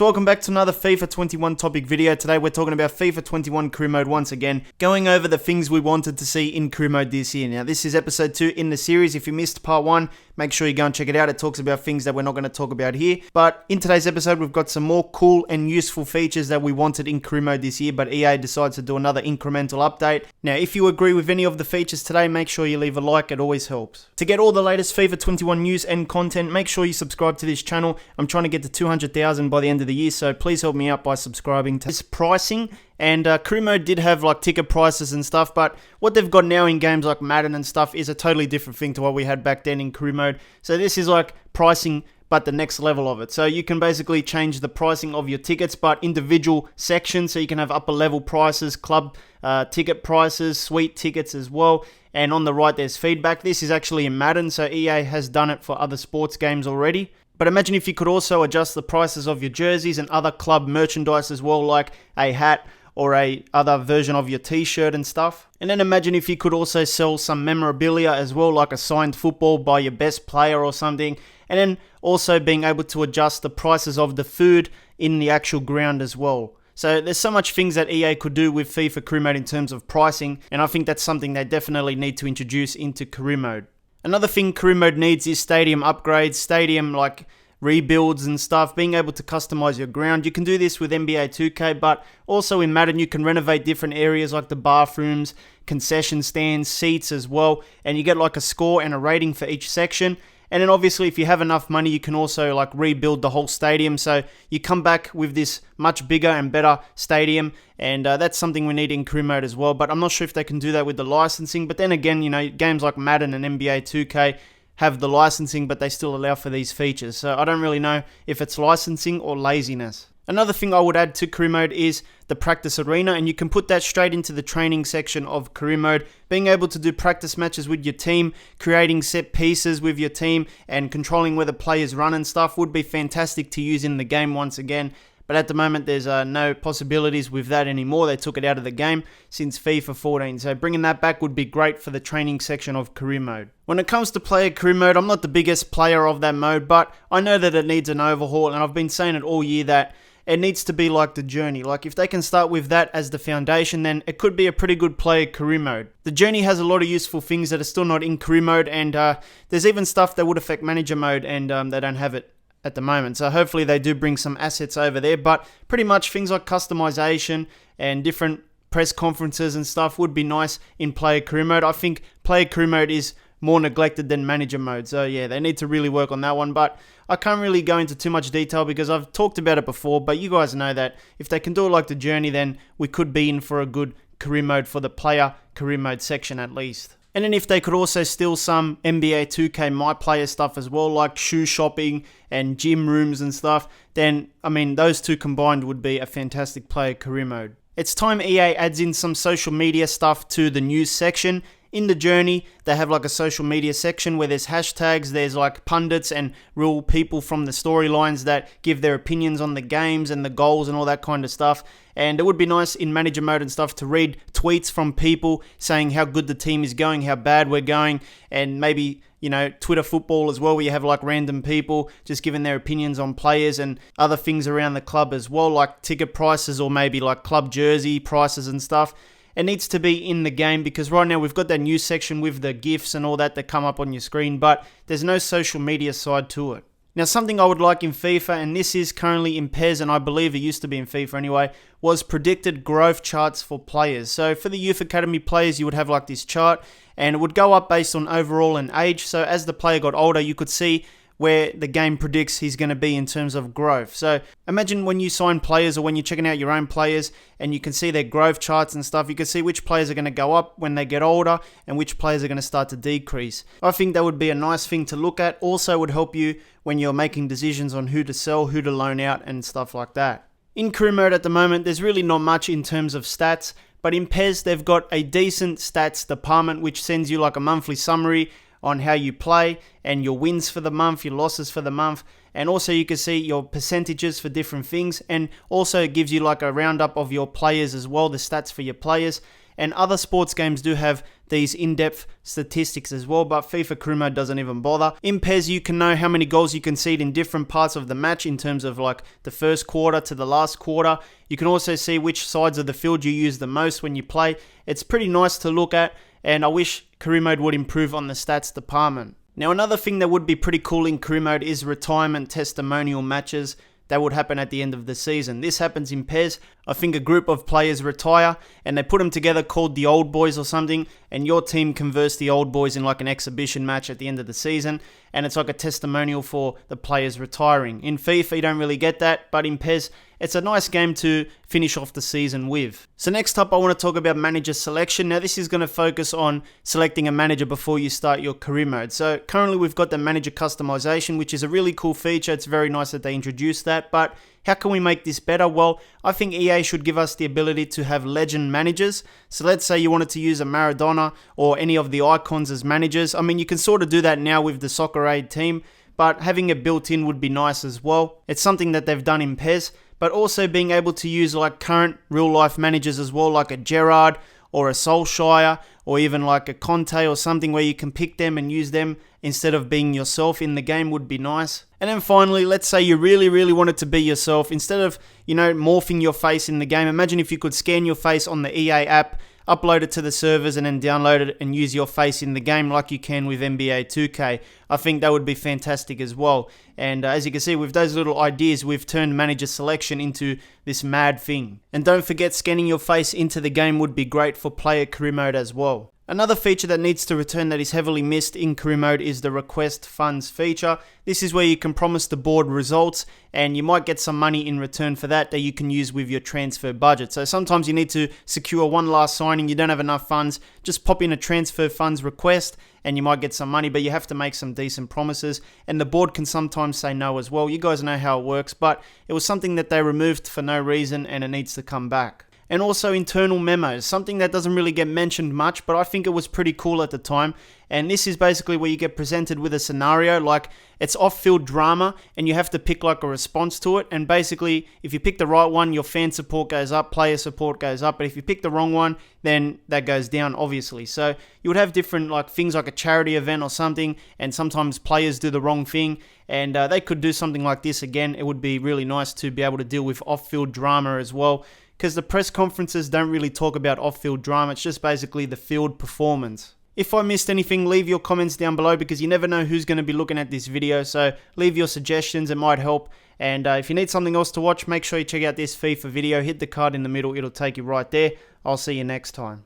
So welcome back to another FIFA 21 topic video. Today we're talking about FIFA 21 career mode once again, going over the things we wanted to see in career mode this year. Now this is episode 2 in the series. If you missed part 1, make sure you go and check it out. It talks about things that we're not going to talk about here. But in today's episode we've got some more cool and useful features that we wanted in career mode this year, but EA decides to do another incremental update. Now if you agree with any of the features today, make sure you leave a like, it always helps. To get all the latest FIFA 21 news and content, make sure you subscribe to this channel. I'm trying to get to 200,000 by the end of the year, so please help me out by subscribing to this pricing. And career mode did have like ticket prices and stuff, but what they've got now in games like Madden and stuff is a totally different thing to what we had back then in career mode. So this is like pricing, but the next level of it. So you can basically change the pricing of your tickets, but individual sections. So you can have upper level prices, club ticket prices, suite tickets as well. And on the right, there's feedback. This is actually in Madden, so EA has done it for other sports games already. But imagine if you could also adjust the prices of your jerseys and other club merchandise as well, like a hat or a other version of your t-shirt and stuff. And then imagine if you could also sell some memorabilia as well, like a signed football by your best player or something. And then also being able to adjust the prices of the food in the actual ground as well. So there's so much things that EA could do with FIFA career mode in terms of pricing, and I think that's something they definitely need to introduce into career mode. Another thing career mode needs is stadium upgrades, stadium like rebuilds and stuff, being able to customize your ground. You can do this with NBA 2K, but also in Madden you can renovate different areas like the bathrooms, concession stands, seats as well, and you get like a score and a rating for each section. And then obviously if you have enough money, you can also like rebuild the whole stadium. So you come back with this much bigger and better stadium, and that's something we need in career mode as well. But I'm not sure if they can do that with the licensing. But then again, you know, games like Madden and NBA 2K have the licensing, but they still allow for these features. So I don't really know if it's licensing or laziness. Another thing I would add to career mode is the practice arena, and you can put that straight into the training section of career mode. Being able to do practice matches with your team, creating set pieces with your team, and controlling where the players run and stuff would be fantastic to use in the game once again. But at the moment, there's no possibilities with that anymore. They took it out of the game since FIFA 14. So bringing that back would be great for the training section of career mode. When it comes to player career mode, I'm not the biggest player of that mode, but I know that it needs an overhaul, and I've been saying it all year that it needs to be like the journey. Like if they can start with that as the foundation, then it could be a pretty good player career mode. The journey has a lot of useful things that are still not in career mode, and there's even stuff that would affect manager mode, and they don't have it at the moment. So hopefully they do bring some assets over there, but pretty much things like customization and different press conferences and stuff would be nice in player career mode. I think player career mode is more neglected than manager mode. So yeah, they need to really work on that one, but I can't really go into too much detail because I've talked about it before, but you guys know that if they can do it like the journey, then we could be in for a good career mode for the player career mode section at least. And then if they could also steal some NBA 2K My Player stuff as well, like shoe shopping and gym rooms and stuff, then, I mean, those two combined would be a fantastic player career mode. It's time EA adds in some social media stuff to the news section. In the journey, they have like a social media section where there's hashtags, there's like pundits and real people from the storylines that give their opinions on the games and the goals and all that kind of stuff. And it would be nice in manager mode and stuff to read tweets from people saying how good the team is going, how bad we're going, and maybe, you know, Twitter football as well, where you have like random people just giving their opinions on players and other things around the club as well, like ticket prices or maybe like club jersey prices and stuff. It needs to be in the game because right now we've got that news section with the GIFs and all that come up on your screen, but there's no social media side to it. Now, something I would like in FIFA, and this is currently in PES, and I believe it used to be in FIFA anyway, was predicted growth charts for players. So for the Youth Academy players, you would have like this chart, and it would go up based on overall and age. So as the player got older, you could see where the game predicts he's going to be in terms of growth. So imagine when you sign players or when you're checking out your own players and you can see their growth charts and stuff, you can see which players are going to go up when they get older and which players are going to start to decrease. I think that would be a nice thing to look at. Also would help you when you're making decisions on who to sell, who to loan out and stuff like that. In career mode at the moment, there's really not much in terms of stats, but in PES, they've got a decent stats department which sends you like a monthly summary on how you play and your wins for the month, your losses for the month, and also you can see your percentages for different things, and also it gives you like a roundup of your players as well, the stats for your players. and other sports games do have these in-depth statistics as well, but FIFA Career Mode doesn't even bother. In PES, you can know how many goals you concede in different parts of the match in terms of like the first quarter to the last quarter. You can also see which sides of the field you use the most when you play. It's pretty nice to look at, and I wish Career Mode would improve on the stats department. Now, another thing that would be pretty cool in Career Mode is retirement testimonial matches that would happen at the end of the season. This happens in PES. I think a group of players retire and they put them together called the Old Boys or something, and your team converts the Old Boys in like an exhibition match at the end of the season, and it's like a testimonial for the players retiring. In FIFA, you don't really get that, but in PES, it's a nice game to finish off the season with. So next up, I want to talk about manager selection. Now, this is going to focus on selecting a manager before you start your career mode. So currently, we've got the manager customization, which is a really cool feature. It's very nice that they introduced that, but how can we make this better? Well, I think EA should give us the ability to have legend managers. So let's say you wanted to use a Maradona or any of the icons as managers. I mean, you can sort of do that now with the Soccer Aid team, but having it built in would be nice as well. It's something that they've done in PES, but also being able to use like current real life managers as well, like a Gerrard or a Solskjaer, or even like a Conte or something where you can pick them and use them instead of being yourself in the game would be nice. And then finally, let's say you really wanted to be yourself. Instead of, morphing your face in the game, imagine if you could scan your face on the EA app, upload it to the servers, and then download it and use your face in the game like you can with NBA 2K. I think that would be fantastic as well. And as you can see, with those little ideas, we've turned manager selection into this mad thing. And don't forget, scanning your face into the game would be great for player career mode as well. Another feature that needs to return that is heavily missed in career mode is the request funds feature. This is where you can promise the board results and you might get some money in return for that you can use with your transfer budget. So sometimes you need to secure one last signing, you don't have enough funds, just pop in a transfer funds request and you might get some money, but you have to make some decent promises, and the board can sometimes say no as well. You guys know how it works, but it was something that they removed for no reason and it needs to come back. And also internal memos, something that doesn't really get mentioned much, but I think it was pretty cool at the time. And this is basically where you get presented with a scenario, like it's off-field drama and you have to pick like a response to it. And basically, if you pick the right one, your fan support goes up, player support goes up. But if you pick the wrong one, then that goes down, obviously. So you would have different like things like a charity event or something, and sometimes players do the wrong thing. And they could do something like this again. It would be really nice to be able to deal with off-field drama as well, because the press conferences don't really talk about off-field drama. It's just basically the field performance. If I missed anything, leave your comments down below, because you never know who's going to be looking at this video. So leave your suggestions, it might help. And if you need something else to watch, make sure you check out this FIFA video. Hit the card in the middle, it'll take you right there. I'll see you next time.